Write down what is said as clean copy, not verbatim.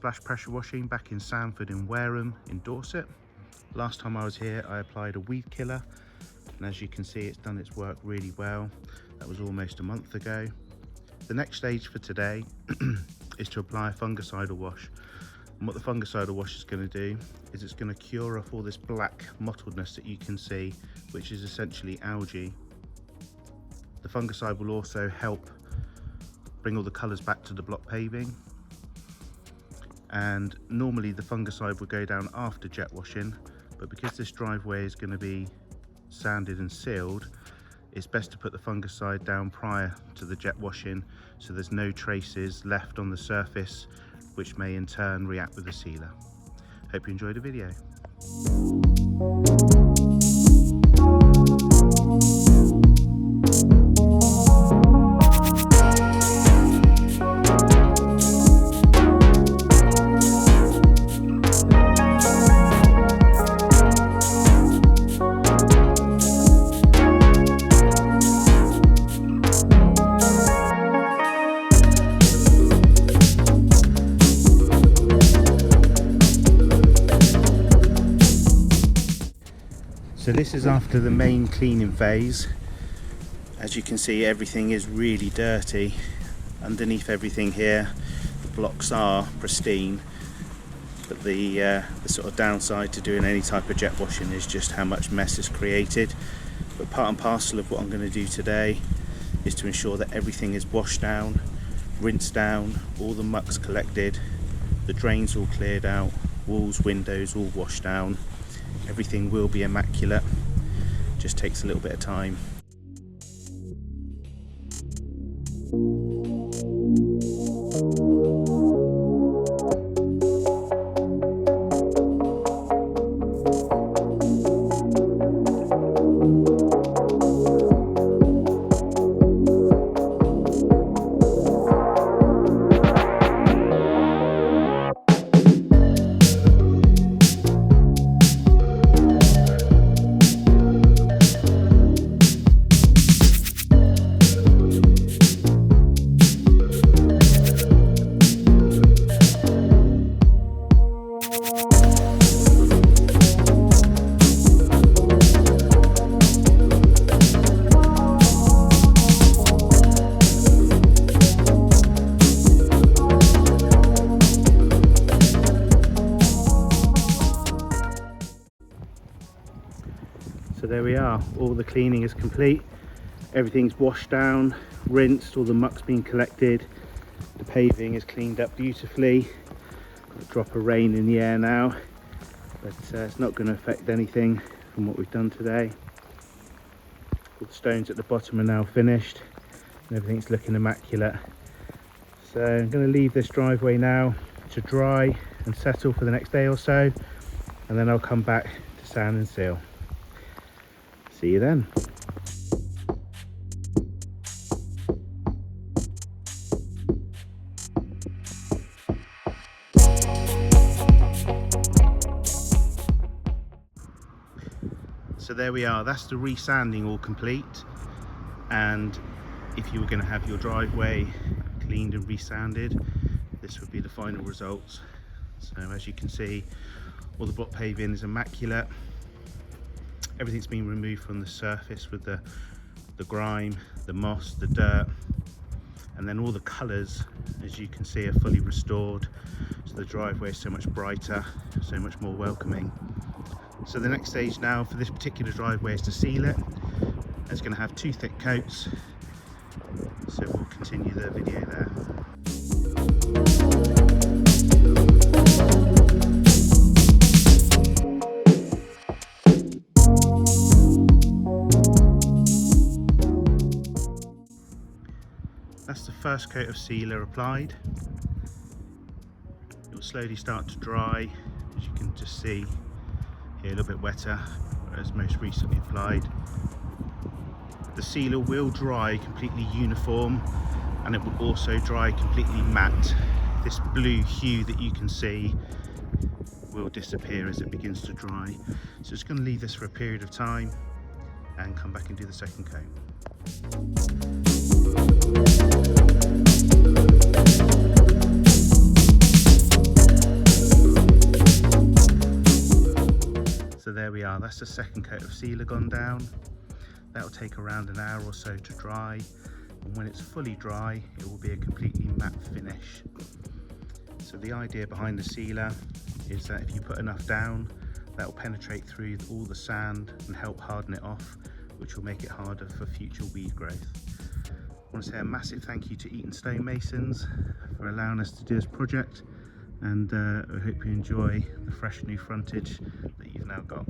splash pressure washing back in Sanford in Wareham in Dorset. Last time I was here I applied a weed killer, and as you can see it's done its work really well. That was almost a month ago. The next stage for today is to apply a fungicidal wash. And what the fungicidal wash is going to do is it's going to cure off all this black mottledness that you can see, which is essentially algae. The fungicide will also help bring all the colours back to the block paving. And normally the fungicide will go down after jet washing, but because this driveway is going to be sanded and sealed, it's best to put the fungicide down prior to the jet washing so there's no traces left on the surface, which may in turn react with the sealer. Hope you enjoyed the video. So this is after the main cleaning phase. As you can see, everything is really dirty. Underneath everything here, the blocks are pristine, but the sort of downside to doing any type of jet washing is just how much mess is created. But part and parcel of what I'm going to do today is to ensure that everything is washed down, rinsed down, all the muck's collected, the drains all cleared out, walls, windows all washed down. Everything will be immaculate, just takes a little bit of time. So there we are, all the cleaning is complete, everything's washed down, rinsed, all the muck's been collected, the paving is cleaned up beautifully. Got a drop of rain in the air now, but it's not going to affect anything from what we've done today. All the stones at the bottom are now finished and everything's looking immaculate. So I'm going to leave this driveway now to dry and settle for the next day or so, and then I'll come back to sand and seal. See you then. So there we are, that's the resanding all complete, and if you were going to have your driveway cleaned and resanded, this would be the final results. So as you can see, all the block paving is immaculate. Everything's been removed from the surface with the grime, the moss, the dirt, and then all the colours, as you can see, are fully restored. So the driveway is so much brighter, so much more welcoming. So the next stage now for this particular driveway is to seal it. It's going to have 2 thick coats, so we'll continue the video there. That's the first coat of sealer applied. It will slowly start to dry, as you can just see here, a little bit wetter, whereas most recently applied. The sealer will dry completely uniform, and it will also dry completely matte. This blue hue that you can see will disappear as it begins to dry. So it's going to leave this for a period of time and come back and do the second coat. there we are, that's the second coat of sealer gone down. That will take around an hour or so to dry, and when it's fully dry it will be a completely matte finish. So the idea behind the sealer is that if you put enough down, that will penetrate through all the sand and help harden it off, which will make it harder for future weed growth. I want to say a massive thank you to Eton Stonemasons for allowing us to do this project, and I hope you enjoy the fresh new frontage that you've now got.